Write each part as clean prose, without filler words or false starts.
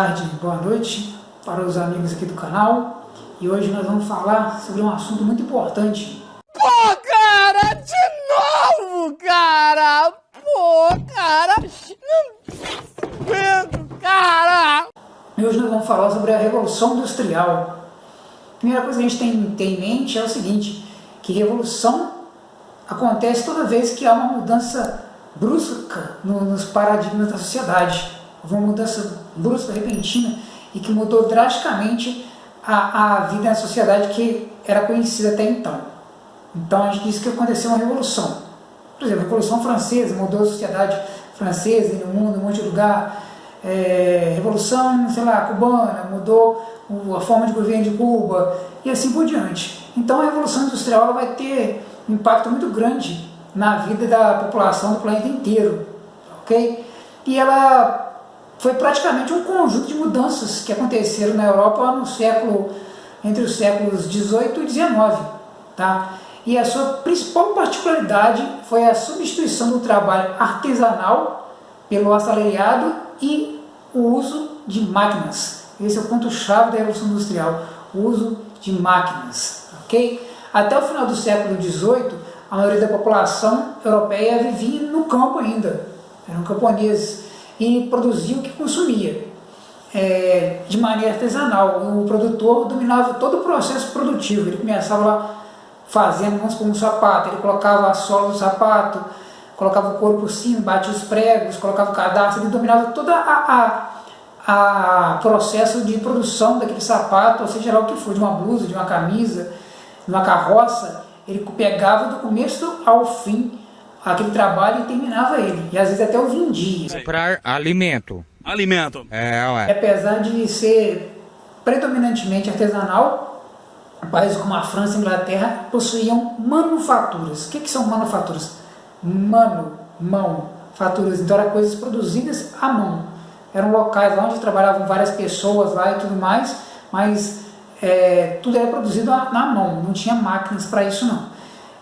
tarde, boa noite para os amigos aqui do canal. E hoje nós vamos falar sobre um assunto muito importante. Pô, cara, de novo, cara! Pô, cara! Não aguento, cara! E hoje nós vamos falar sobre a Revolução Industrial. A primeira coisa que a gente tem em mente é o seguinte, que revolução acontece toda vez que há uma mudança brusca nos paradigmas da sociedade. Houve uma mudança brusca, repentina, e que mudou drasticamente a vida na sociedade que era conhecida até então. Então a gente diz que aconteceu uma revolução. Por exemplo, a Revolução Francesa mudou a sociedade francesa no mundo, em um monte de lugar. Revolução, sei lá, cubana, mudou a forma de governo de Cuba, e assim por diante. Então a Revolução Industrial ela vai ter um impacto muito grande na vida da população do planeta inteiro, ok? E ela foi praticamente um conjunto de mudanças que aconteceram na Europa entre os séculos 18 e 19, tá? E a sua principal particularidade foi a substituição do trabalho artesanal pelo assalariado e o uso de máquinas. Esse é o ponto-chave da Revolução Industrial, o uso de máquinas, ok? Até o final do século XVIII, a maioria da população europeia vivia no campo ainda, eram camponeses, e produzia o que consumia, de maneira artesanal. O produtor dominava todo o processo produtivo, ele começava lá fazendo, vamos supor, um sapato, ele colocava a sola do sapato, colocava o couro por cima, batia os pregos, colocava o cadarço, ele dominava todo a processo de produção daquele sapato, ou seja lá o que for, de uma blusa, de uma camisa, de uma carroça. Ele pegava do começo ao fim aquele trabalho e terminava ele, e às vezes até o vendia. Comprar alimento. Alimento. Ué. Apesar de ser predominantemente artesanal, países como a França e a Inglaterra possuíam manufaturas. O que são manufaturas? Mão, faturas. Então eram coisas produzidas à mão. Eram locais lá onde trabalhavam várias pessoas lá e tudo mais, mas tudo era produzido na mão, não tinha máquinas para isso não.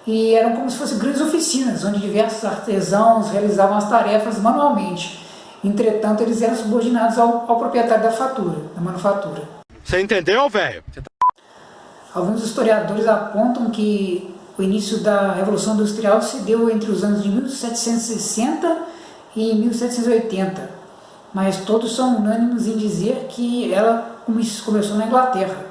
E eram como se fossem grandes oficinas, onde diversos artesãos realizavam as tarefas manualmente. Entretanto, eles eram subordinados ao proprietário da manufatura. Você entendeu, velho? Alguns historiadores apontam que o início da Revolução Industrial se deu entre os anos de 1760 e 1780, mas todos são unânimes em dizer que ela começou na Inglaterra.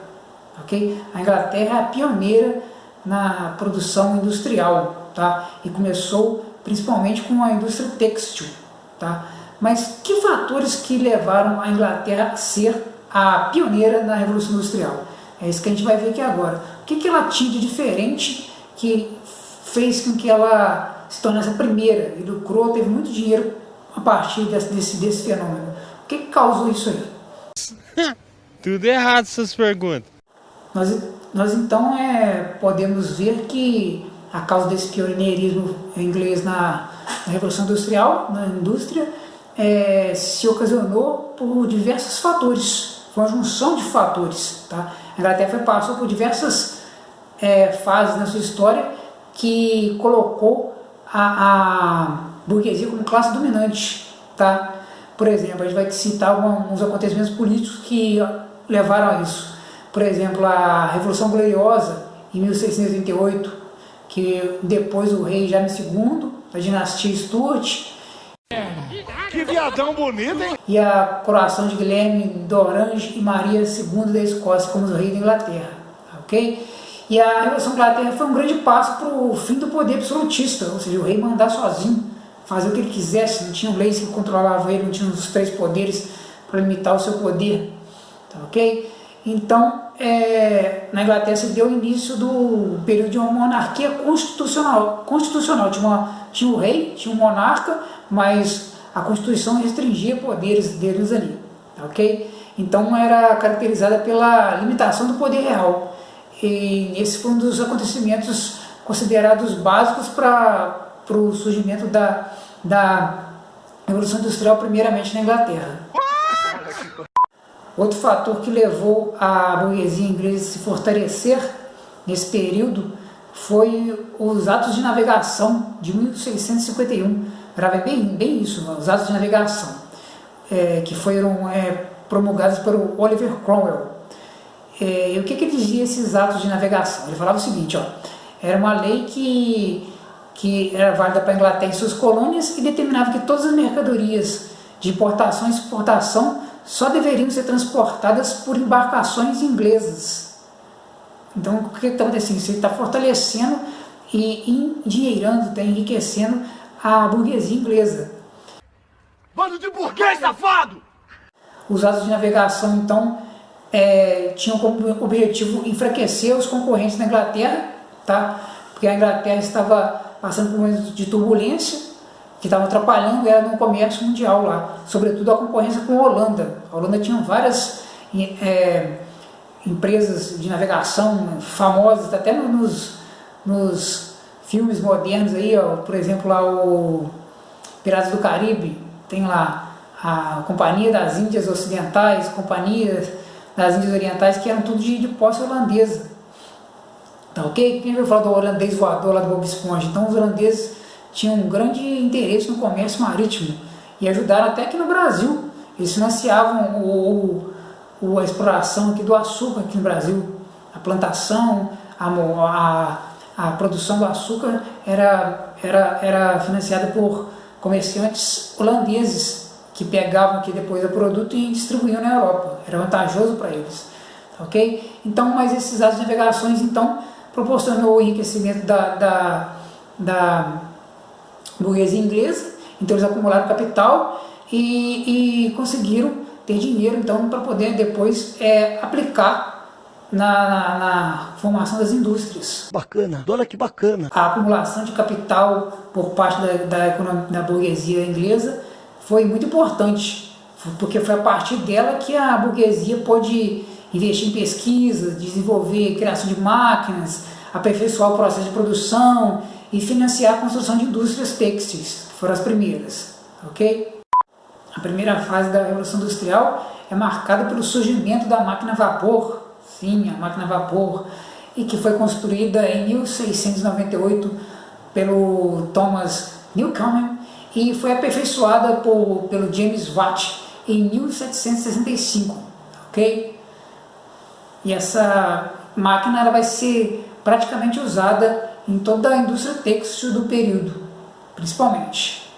Okay? A Inglaterra é a pioneira na produção industrial, tá? E começou principalmente com a indústria têxtil, tá? Mas que fatores que levaram a Inglaterra a ser a pioneira na Revolução Industrial? É isso que a gente vai ver aqui agora. O que ela tinha de diferente que fez com que ela se tornasse a primeira e lucrou, teve muito dinheiro a partir desse fenômeno? O que causou isso aí? Tudo errado essas perguntas. Nós então podemos ver que a causa desse pioneirismo inglês na Revolução Industrial, na indústria, se ocasionou por diversos fatores, foi uma junção de fatores. Tá? A Inglaterra passou por diversas fases na sua história que colocou a burguesia como classe dominante. Tá? Por exemplo, a gente vai citar alguns acontecimentos políticos que levaram a isso. Por exemplo, a Revolução Gloriosa, em 1688, que depois o rei Jaime II, da dinastia Stuart, Que viadão bonito, hein? e a coroação de Guilherme d'Orange e Maria II da Escócia como rei da Inglaterra. Ok? E a Revolução da Inglaterra foi um grande passo para o fim do poder absolutista, ou seja, o rei mandar sozinho, fazer o que ele quisesse, não tinham leis que controlavam ele, não tinham os três poderes para limitar o seu poder. Tá, ok? Então, na Inglaterra se deu o início do período de uma monarquia constitucional. Tinha o rei, tinha o monarca, mas a Constituição restringia poderes deles ali. Tá, ok? Então era caracterizada pela limitação do poder real. E esse foi um dos acontecimentos considerados básicos para o surgimento da Revolução Industrial, primeiramente na Inglaterra. Outro fator que levou a burguesia inglesa a se fortalecer nesse período foi os atos de navegação de 1651. Era bem isso, os atos de navegação, que foram promulgadas pelo Oliver Cromwell. E o que dizia esses atos de navegação? Ele falava o seguinte, ó, era uma lei que era válida para a Inglaterra e suas colônias e determinava que todas as mercadorias de importação e exportação só deveriam ser transportadas por embarcações inglesas. Então, o que está acontecendo? Você está fortalecendo e endinheirando, está enriquecendo a burguesia inglesa. Bando de burguês, safado! Os atos de navegação, então, tinham como objetivo enfraquecer os concorrentes da Inglaterra, tá? Porque a Inglaterra estava passando por momentos de turbulência, que estavam atrapalhando ela no comércio mundial lá, sobretudo a concorrência com a Holanda. A Holanda tinha várias empresas de navegação famosas, até nos filmes modernos aí, ó, por exemplo, lá o Piratas do Caribe, tem lá a Companhia das Índias Ocidentais, Companhia das Índias Orientais, que eram tudo de posse holandesa. Tá ok? Quem vai falar do holandês voador lá do Bob Esponja? Então os holandeses tinham um grande interesse no comércio marítimo e ajudaram até aqui no Brasil. Eles financiavam a exploração aqui do açúcar aqui no Brasil. A plantação, a produção do açúcar era financiada por comerciantes holandeses que pegavam aqui depois o produto e distribuíam na Europa. Era vantajoso para eles. Ok? Então, mas esses atos de navegações, então, proporcionou o enriquecimento da burguesia inglesa. Então, eles acumularam capital e conseguiram ter dinheiro, então, para poder depois aplicar na formação das indústrias. Bacana, olha que bacana. A acumulação de capital por parte da burguesia inglesa foi muito importante, porque foi a partir dela que a burguesia pôde investir em pesquisa, desenvolver criação de máquinas, aperfeiçoar o processo de produção e financiar a construção de indústrias têxteis, que foram as primeiras, ok? A primeira fase da Revolução Industrial é marcada pelo surgimento da máquina a vapor, sim, a máquina a vapor, e que foi construída em 1698 pelo Thomas Newcomen e foi aperfeiçoada pelo James Watt em 1765, ok? E essa máquina ela vai ser praticamente usada em toda a indústria têxtil do período, principalmente.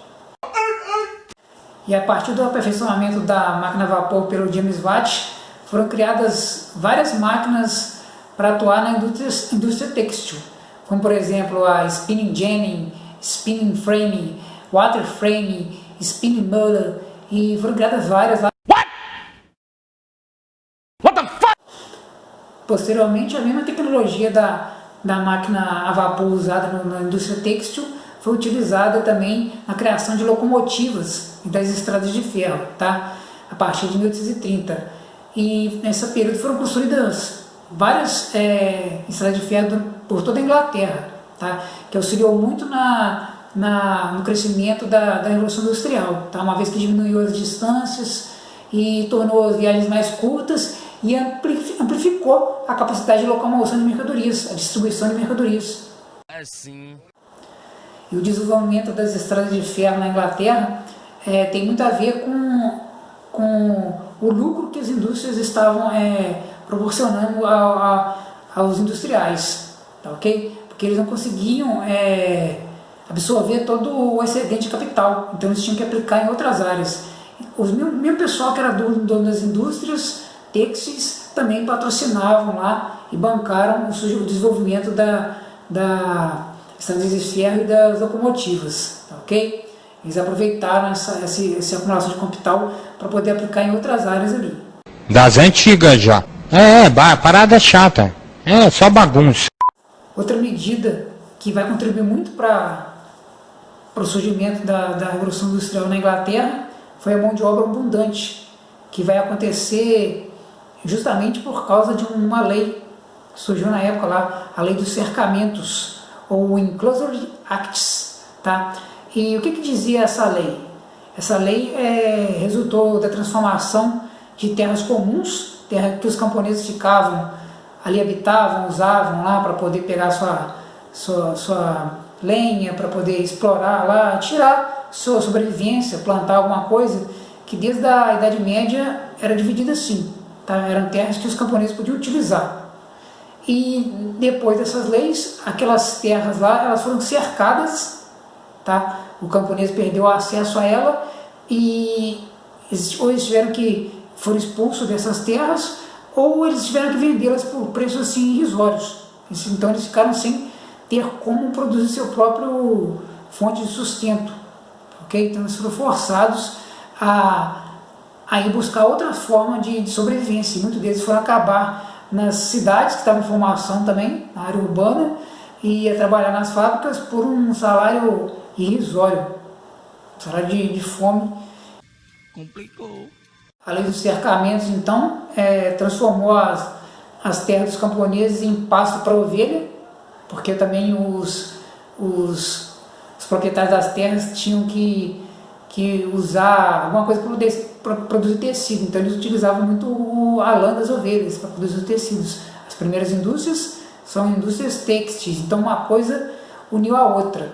E a partir do aperfeiçoamento da máquina a vapor pelo James Watt, foram criadas várias máquinas para atuar na indústria têxtil, como por exemplo a spinning jenny, spinning frame, water frame, spinning muller, e foram criadas várias lá. Posteriormente, a mesma tecnologia da máquina a vapor usada na indústria têxtil foi utilizada também na criação de locomotivas e das estradas de ferro, tá? A partir de 1830. E nesse período foram construídas várias estradas de ferro por toda a Inglaterra, tá? Que auxiliou muito no crescimento da Revolução Industrial, tá? Uma vez que diminuiu as distâncias e tornou as viagens mais curtas e amplificou a capacidade de locomoção de mercadorias, a distribuição de mercadorias. Sim. E o desenvolvimento das estradas de ferro na Inglaterra tem muito a ver com o lucro que as indústrias estavam proporcionando aos industriais, tá, ok? Porque eles não conseguiam absorver todo o excedente de capital, então eles tinham que aplicar em outras áreas. O mesmo pessoal que era dono das indústrias têxteis também patrocinavam lá e bancaram o desenvolvimento da estradas de ferro e das locomotivas, tá, ok? Eles aproveitaram essa acumulação de capital para poder aplicar em outras áreas ali. Das antigas já. Parada chata. Só bagunça. Outra medida que vai contribuir muito para o surgimento da Revolução Industrial na Inglaterra foi a mão de obra abundante, que vai acontecer justamente por causa de uma lei que surgiu na época lá, a Lei dos Cercamentos, ou Enclosure Acts, tá? E o que dizia essa lei? Essa lei resultou da transformação de terras comuns, terra que os camponeses ficavam ali, habitavam, usavam lá para poder pegar sua lenha, para poder explorar lá, tirar sua sobrevivência, plantar alguma coisa, que desde a Idade Média era dividida assim, tá? Eram terras que os camponeses podiam utilizar. E depois dessas leis, aquelas terras lá, elas foram cercadas, tá? O camponês perdeu acesso a ela e ou eles tiveram que foram expulsos dessas terras, ou eles tiveram que vendê-las por preços assim irrisórios. Então eles ficaram sem ter como produzir seu próprio fonte de sustento, ok? Então eles foram forçados a ir buscar outra forma de sobrevivência. E muitos deles foram acabar nas cidades que estavam em formação também, na área urbana, e a trabalhar nas fábricas por um salário irrisório, salário de fome. Complicou. A lei dos cercamentos, então, transformou as terras dos camponeses em pasto para ovelha, porque também os proprietários das terras tinham que usar alguma coisa para produzir tecido. Então eles utilizavam muito a lã das ovelhas para produzir os tecidos. As primeiras indústrias são indústrias têxteis, então uma coisa uniu a outra.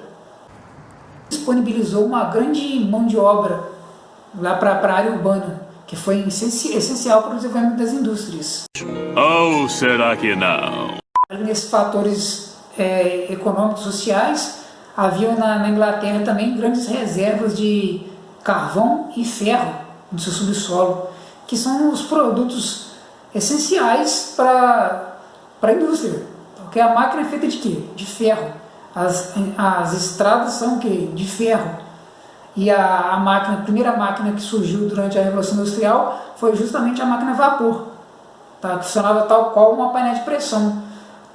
Disponibilizou uma grande mão de obra lá para a área urbana, que foi essencial para o desenvolvimento das indústrias. Ou será que não? Nesses fatores econômicos, sociais, havia na Inglaterra também grandes reservas de carvão e ferro no seu subsolo, que são os produtos essenciais para a indústria. Porque a máquina é feita de quê? De ferro. As estradas são o quê? De ferro. E a primeira máquina que surgiu durante a Revolução Industrial foi justamente a máquina a vapor, tá? Que funcionava tal qual uma panela de pressão,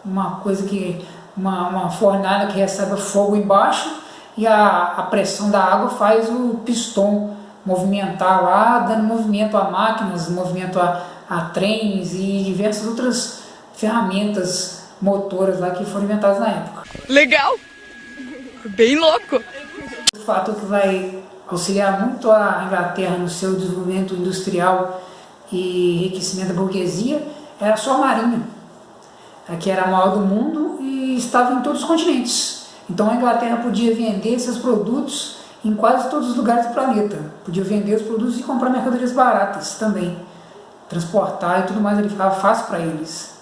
uma fornalha que recebe fogo embaixo e a pressão da água faz o pistão movimentar lá, dando movimento a máquinas, movimento a trens e diversas outras ferramentas motoras lá que foram inventadas na época. Legal! Bem louco! O fato que vai auxiliar muito a Inglaterra no seu desenvolvimento industrial e enriquecimento da burguesia era a sua marinha, que era a maior do mundo e estava em todos os continentes. Então a Inglaterra podia vender seus produtos em quase todos os lugares do planeta. Podia vender os produtos e comprar mercadorias baratas também. Transportar e tudo mais, ele ficava fácil para eles.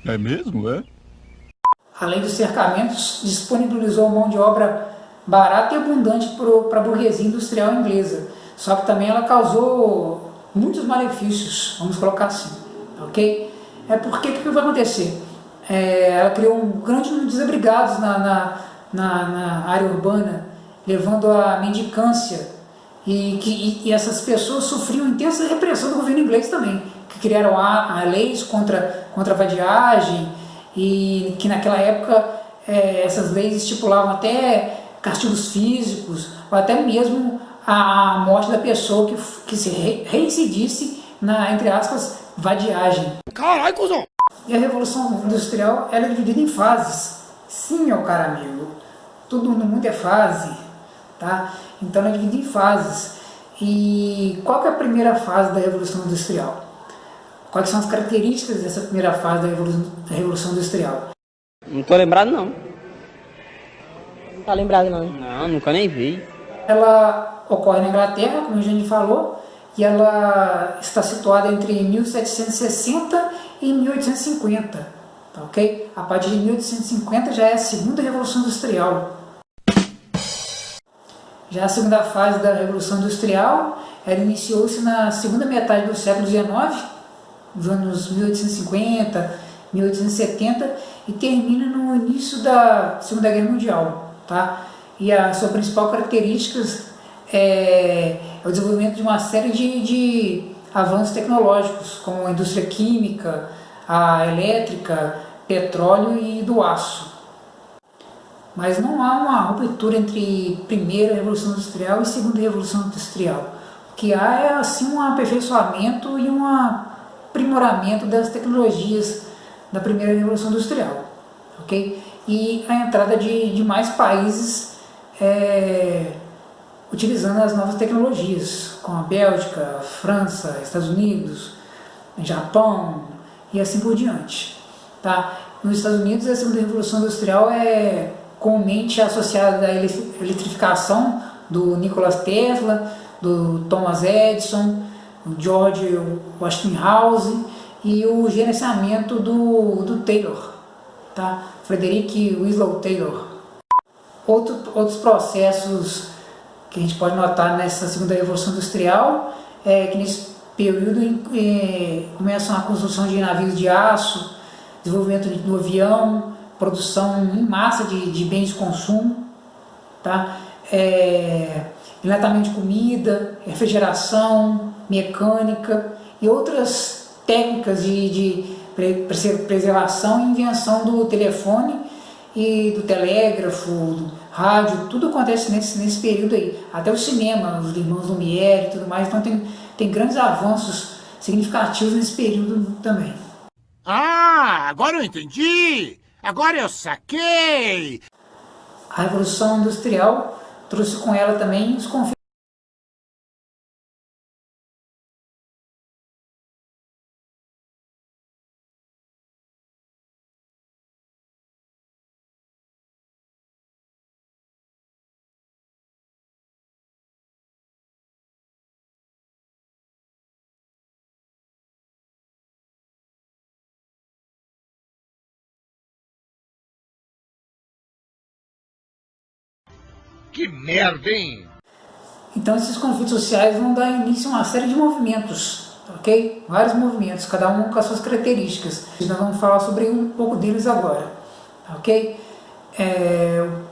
É mesmo, é? A lei dos cercamentos disponibilizou mão de obra barata e abundante para a burguesia industrial inglesa. Só que também ela causou muitos malefícios, vamos colocar assim, ok? Porque o que vai acontecer? Ela criou um grande número de desabrigados na área urbana, levando à mendicância, e essas pessoas sofriam intensa repressão do governo inglês também, que criaram leis contra a vadiagem, e que naquela época essas leis estipulavam até castigos físicos, ou até mesmo a morte da pessoa que se reincidisse na, entre aspas, vadiagem. Caralho, cuzão! E a Revolução Industrial ela é dividida em fases. Sim, meu caro amigo, tudo no mundo é fase, tá? Então ela é dividida em fases. E qual que é a primeira fase da Revolução Industrial? Quais são as características dessa primeira fase da Revolução Industrial? Não tô lembrado, não. Não tá lembrado, não. Não, nunca nem vi. Ela ocorre na Inglaterra, como a gente falou, e ela está situada entre 1760 e 1850, tá, ok? A partir de 1850 já é a segunda Revolução Industrial. Já a segunda fase da Revolução Industrial, ela iniciou-se na segunda metade do século XIX, nos anos 1850, 1870, e termina no início da Segunda Guerra Mundial, tá? E a sua principal característica é o desenvolvimento de uma série de avanços tecnológicos, como a indústria química, a elétrica, petróleo e do aço. Mas não há uma ruptura entre primeira Revolução Industrial e segunda Revolução Industrial. O que há é assim um aperfeiçoamento e um aprimoramento das tecnologias da primeira Revolução Industrial, ok? E a entrada de mais países utilizando as novas tecnologias, como a Bélgica, a França, Estados Unidos, Japão e assim por diante, tá? Nos Estados Unidos, a segunda Revolução Industrial é comumente associada à eletrificação do Nikola Tesla, do Thomas Edison, o George Westinghouse e o gerenciamento do Taylor, tá? Frederick Winslow Taylor. Outros processos que a gente pode notar nessa segunda revolução industrial é que nesse período começam a construção de navios de aço, desenvolvimento do avião, produção em massa de bens de consumo, tá? Enlatamento de comida, refrigeração, mecânica e outras técnicas de preservação e invenção do telefone e do telégrafo, do rádio, tudo acontece nesse período aí. Até o cinema, os irmãos Lumière e tudo mais, então tem grandes avanços significativos nesse período também. Ah, agora eu entendi! Agora eu saquei! A Revolução Industrial trouxe com ela também os conflitos. Que merda, hein? Então esses conflitos sociais vão dar início a uma série de movimentos, ok? Vários movimentos, cada um com as suas características. Nós vamos falar sobre um pouco deles agora, ok?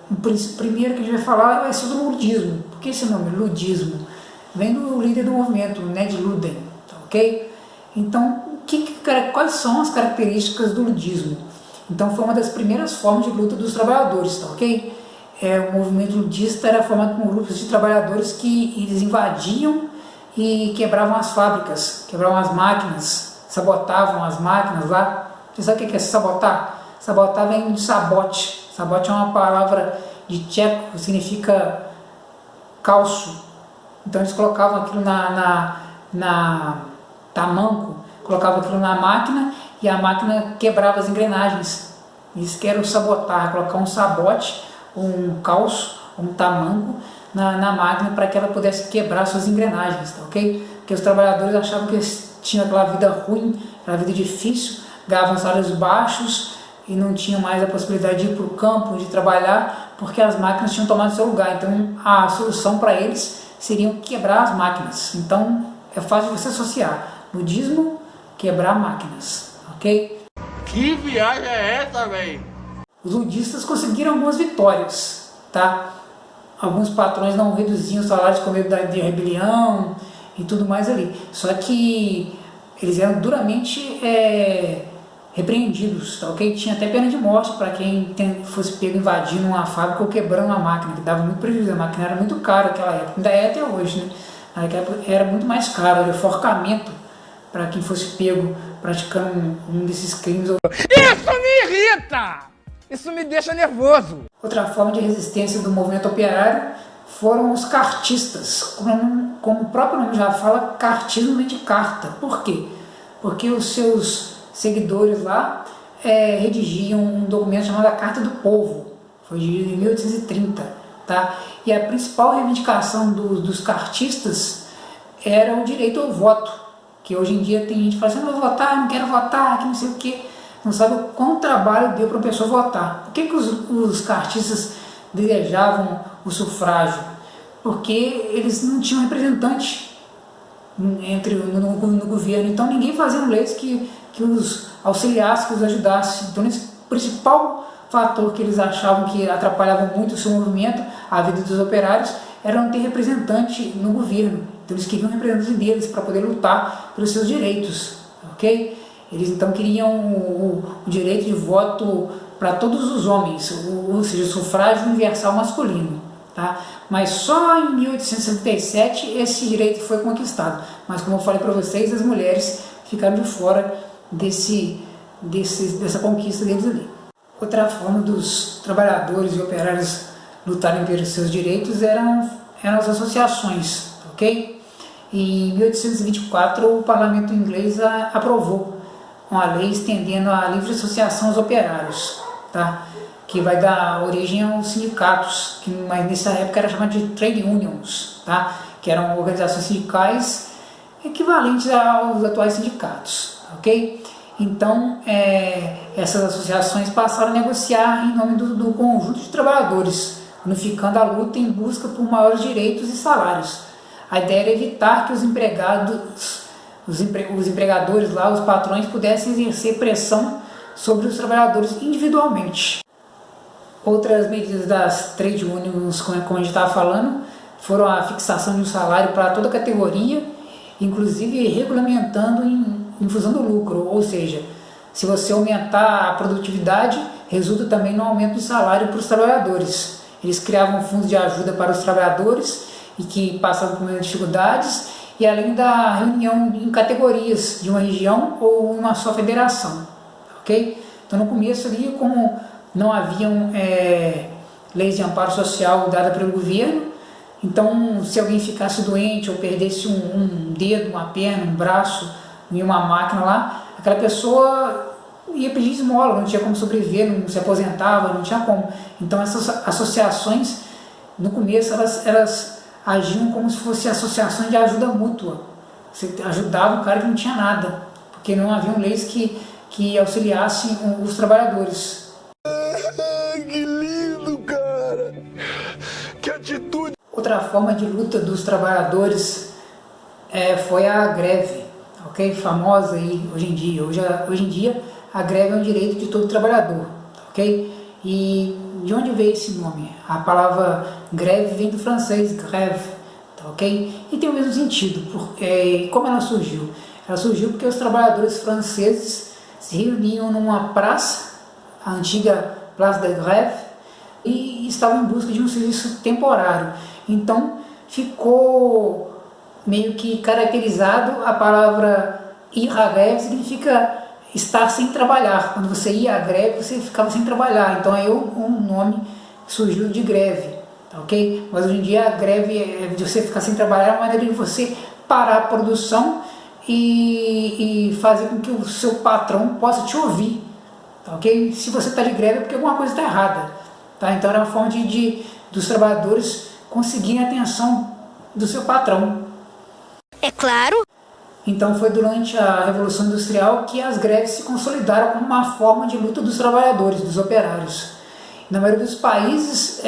O primeiro que a gente vai falar vai ser do ludismo. Por que esse nome, ludismo? Vem do líder do movimento, Ned Luden, ok? Então, quais são as características do ludismo? Então, foi uma das primeiras formas de luta dos trabalhadores, tá, ok? O movimento ludista era formado por grupos de trabalhadores que eles invadiam e quebravam as fábricas, quebravam as máquinas, sabotavam as máquinas lá. Você sabe o que é sabotar? Sabotar vem de sabote. Sabote é uma palavra de tcheco que significa calço. Então eles colocavam aquilo na tamanco, colocavam aquilo na máquina e a máquina quebrava as engrenagens. Isso que era o sabotar, colocar um sabote, um calço, um tamanco na máquina para que ela pudesse quebrar suas engrenagens, tá, ok? Porque os trabalhadores achavam que eles tinham aquela vida ruim, aquela vida difícil, ganhavam salários baixos e não tinham mais a possibilidade de ir para o campo, de trabalhar, porque as máquinas tinham tomado seu lugar. Então a solução para eles seria quebrar as máquinas. Então é fácil de você associar ludismo, quebrar máquinas, ok? Que viagem é essa, velho? Os ludistas conseguiram algumas vitórias, tá? Alguns patrões não reduziam os salários com medo de rebelião e tudo mais ali. Só que eles eram duramente repreendidos, tá, ok? Tinha até pena de morte para quem fosse pego invadindo uma fábrica ou quebrando uma máquina, que dava muito prejuízo. A máquina era muito cara naquela época, ainda é até hoje, né? Naquela época era muito mais caro, era enforcamento para quem fosse pego praticando um desses crimes. Isso me irrita! Isso me deixa nervoso. Outra forma de resistência do movimento operário foram os cartistas. Como o próprio nome já fala, cartismo vem de carta. Por quê? Porque os seus seguidores lá redigiam um documento chamado a Carta do Povo. Foi de 1830. Tá? E a principal reivindicação dos cartistas era o direito ao voto. Que hoje em dia tem gente que fala assim, não vou votar, não quero votar, que não sei o quê. Não sabe o quão trabalho deu para uma pessoa votar. Por que os cartistas desejavam o sufrágio? Porque eles não tinham representante no governo, então ninguém fazia leis que os auxiliasse, que os ajudasse. Então esse principal fator que eles achavam que atrapalhava muito o seu movimento, a vida dos operários, era não ter representante no governo. Então eles queriam representante deles para poder lutar pelos seus direitos, ok? Eles então queriam o direito de voto para todos os homens, ou seja, o sufrágio universal masculino. Tá? Mas só em 1877 esse direito foi conquistado. Mas como eu falei para vocês, as mulheres ficaram de fora dessa conquista deles ali. Outra forma dos trabalhadores e operários lutarem pelos seus direitos eram as associações, ok? E em 1824 o parlamento inglês aprovou uma lei estendendo a livre associação aos operários, tá? Que vai dar origem aos sindicatos, mas nessa época era chamado de trade unions, tá? que eram organizações sindicais equivalentes aos atuais sindicatos, ok? Então, essas associações passaram a negociar em nome do conjunto de trabalhadores, unificando a luta em busca por maiores direitos e salários. A ideia era evitar que os empregadores lá, os patrões, pudessem exercer pressão sobre os trabalhadores individualmente. Outras medidas das trade unions, como a gente estava falando, foram a fixação de um salário para toda categoria, inclusive regulamentando em função do lucro, ou seja, se você aumentar a produtividade, resulta também no aumento do salário para os trabalhadores. Eles criavam fundos de ajuda para os trabalhadores e que passavam por dificuldades, e além da reunião em categorias de uma região ou uma só federação, ok? Então no começo ali, como não haviam leis de amparo social dadas pelo governo, então se alguém ficasse doente ou perdesse um dedo, uma perna, um braço em uma máquina lá, aquela pessoa ia pedir esmola, não tinha como sobreviver, não se aposentava, não tinha como. Então essas associações, no começo, elas agiam como se fossem associações de ajuda mútua. Você ajudava o cara que não tinha nada, porque não haviam leis que auxiliassem os trabalhadores. Que lindo, cara! Que atitude! Outra forma de luta dos trabalhadores foi a greve, ok? Famosa aí hoje em dia. Hoje em dia a greve é um direito de todo trabalhador, ok? E de onde veio esse nome? A palavra greve vem do francês grève, tá, ok? E tem o mesmo sentido. Como ela surgiu? Ela surgiu porque os trabalhadores franceses se reuniam numa praça, a antiga Place de Grève, e estavam em busca de um serviço temporário. Então ficou meio que caracterizado a palavra ir à greve, significa estar sem trabalhar. Quando você ia à greve, você ficava sem trabalhar. Então aí um nome surgiu de greve, tá, ok? Mas hoje em dia a greve de você ficar sem trabalhar é uma maneira de você parar a produção e fazer com que o seu patrão possa te ouvir, tá, ok? Se você está de greve é porque alguma coisa está errada, tá? Então era uma forma dos trabalhadores conseguirem a atenção do seu patrão. É claro. Então foi durante a Revolução Industrial que as greves se consolidaram como uma forma de luta dos trabalhadores, dos operários. Na maioria dos países,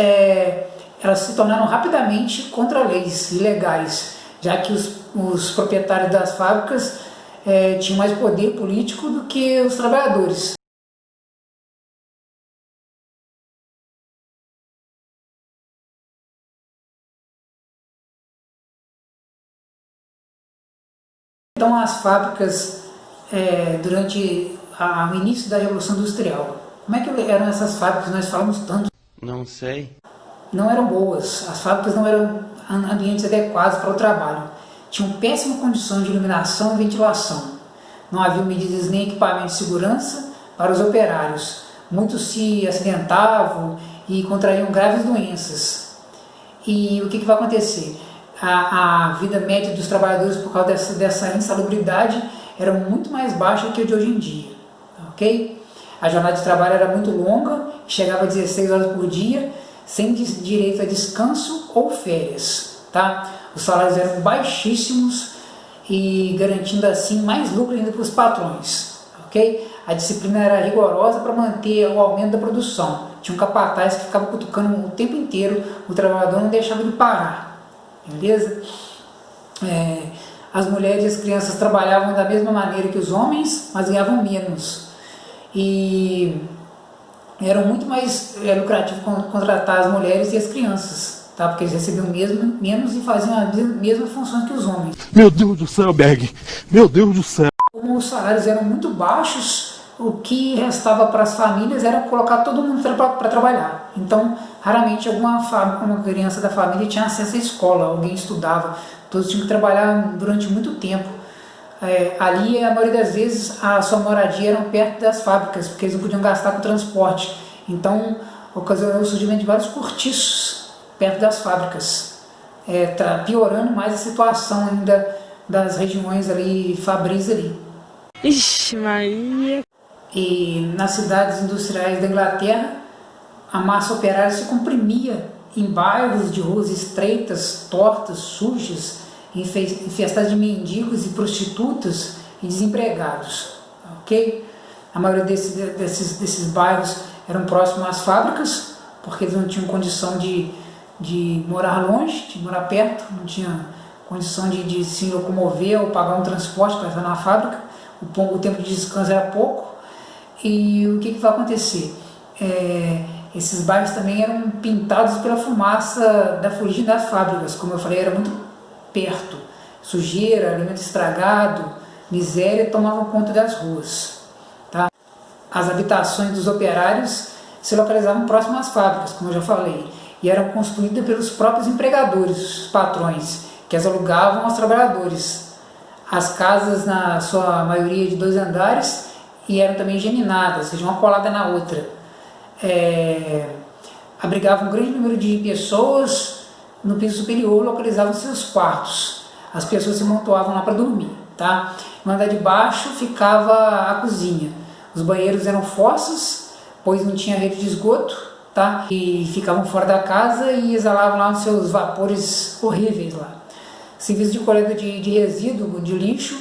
elas se tornaram rapidamente contra leis ilegais, já que os proprietários das fábricas tinham mais poder político do que os trabalhadores. Então as fábricas, durante o início da Revolução Industrial, como é que eram essas fábricas? Nós falamos tanto. Não sei. Não eram boas, as fábricas não eram ambientes adequados para o trabalho. Tinham péssima condição de iluminação e ventilação. Não havia medidas nem equipamentos de segurança para os operários. Muitos se acidentavam e contraíam graves doenças. E o que vai acontecer? A vida média dos trabalhadores, por causa dessa insalubridade, era muito mais baixa que a de hoje em dia, ok? A jornada de trabalho era muito longa, chegava a 16 horas por dia, sem direito a descanso ou férias, tá? Os salários eram baixíssimos e garantindo assim mais lucro ainda para os patrões, ok? A disciplina era rigorosa para manter o aumento da produção. Tinha um capataz que ficava cutucando o tempo inteiro, o trabalhador não deixava ele parar. Beleza? As mulheres e as crianças trabalhavam da mesma maneira que os homens, mas ganhavam menos. E era muito mais lucrativo contratar as mulheres e as crianças, tá? Porque eles recebiam menos e faziam as mesmas funções que os homens. Meu Deus do céu, Berg! Meu Deus do céu! Como os salários eram muito baixos, o que restava para as famílias era colocar todo mundo para trabalhar. Então, raramente uma criança da família tinha acesso à escola, alguém estudava, todos tinham que trabalhar durante muito tempo. Ali, a maioria das vezes, a sua moradia era perto das fábricas, porque eles não podiam gastar com transporte. Então, ocasionou o surgimento de vários cortiços perto das fábricas, piorando mais a situação ainda das regiões ali, fabris ali. Ixi, Maria. E nas cidades industriais da Inglaterra, a massa operária se comprimia em bairros de ruas estreitas, tortas, sujas, infestadas de mendigos e prostitutas e desempregados, ok? A maioria desses bairros eram próximos às fábricas, porque eles não tinham condição de morar longe, de morar perto, não tinham condição de se locomover ou pagar um transporte para estar na fábrica, o tempo de descanso era pouco. E o que vai acontecer? Esses bairros também eram pintados pela fumaça da fuligem das fábricas, como eu falei, era muito perto. Sujeira, alimento estragado, miséria tomavam conta das ruas. Tá? As habitações dos operários se localizavam próximas às fábricas, como eu já falei, e eram construídas pelos próprios empregadores, os patrões, que as alugavam aos trabalhadores. As casas, na sua maioria, de 2 andares, e eram também geminadas, ou seja, uma colada na outra. Abrigavam um grande número de pessoas. No piso superior localizavam seus quartos. As pessoas se amontoavam lá para dormir. Tá? No andar de baixo ficava a cozinha. Os banheiros eram fossas, pois não tinha rede de esgoto, tá? E ficavam fora da casa e exalavam lá os seus vapores horríveis lá. Serviço de coleta de resíduo, de lixo,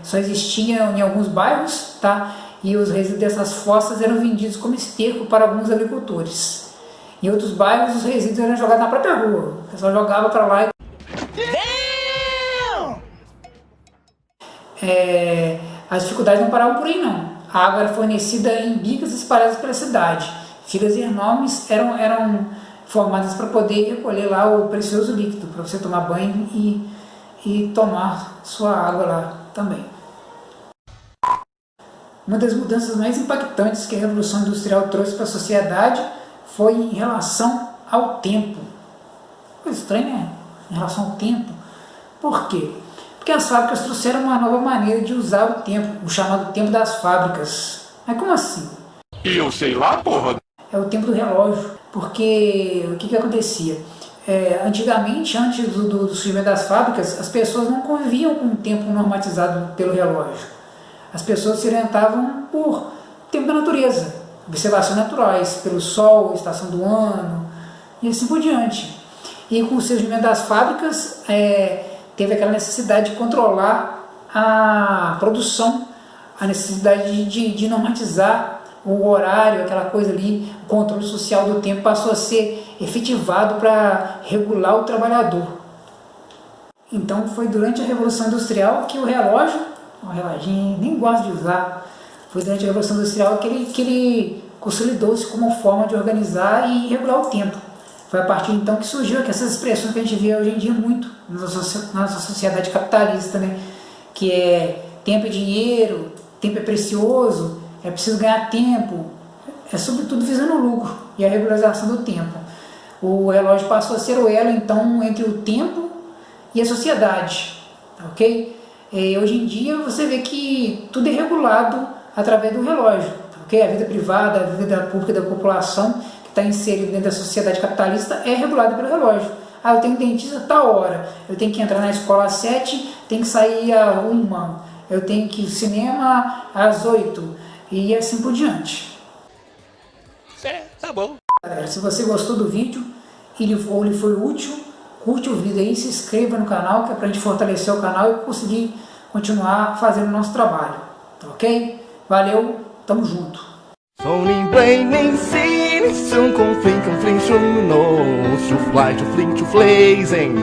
só existia em alguns bairros, tá? E os resíduos dessas fossas eram vendidos como esterco para alguns agricultores. Em outros bairros, os resíduos eram jogados na própria rua. O pessoal jogava para lá e... As dificuldades não paravam por aí, não. A água era fornecida em bicas espalhadas pela cidade. Filas enormes eram formadas para poder recolher lá o precioso líquido, para você tomar banho e tomar sua água lá também. Uma das mudanças mais impactantes que a Revolução Industrial trouxe para a sociedade foi em relação ao tempo. Coisa estranha, né? Em relação ao tempo. Por quê? Porque as fábricas trouxeram uma nova maneira de usar o tempo, o chamado tempo das fábricas. Mas como assim? E eu sei lá, porra. É o tempo do relógio. Porque o que acontecia? Antigamente, antes do surgimento das fábricas, as pessoas não conviviam com o tempo normatizado pelo relógio. As pessoas se orientavam por tempo da natureza, observações naturais, pelo sol, estação do ano e assim por diante. E com o surgimento das fábricas, teve aquela necessidade de controlar a produção, a necessidade de normatizar o horário, aquela coisa ali, o controle social do tempo passou a ser efetivado para regular o trabalhador. Então foi durante a Revolução Industrial que o relógio, um reloginho, nem gosto de usar, foi durante a Revolução Industrial que ele consolidou-se como forma de organizar e regular o tempo. Foi a partir então que surgiu essas expressões que a gente vê hoje em dia muito na nossa sociedade capitalista, né? Que é tempo é dinheiro, tempo é precioso, é preciso ganhar tempo, é sobretudo visando o lucro e a regularização do tempo. O relógio passou a ser o elo então entre o tempo e a sociedade, ok? Hoje em dia você vê que tudo é regulado através do relógio, ok? A vida privada, a vida pública da população que está inserida dentro da sociedade capitalista é regulada pelo relógio. Eu tenho dentista a tal hora, eu tenho que entrar na escola às 7, tenho que sair às 1, eu tenho que ir ao cinema às 8 e assim por diante. Tá bom. Galera, se você gostou do vídeo ou lhe foi útil, curte o vídeo aí, se inscreva no canal, que é para a gente fortalecer o canal e conseguir continuar fazendo o nosso trabalho, tá ok? Valeu, tamo junto! 从你背你心，胸空 fling 空 fling 胸 no， to fly to fling to flazing。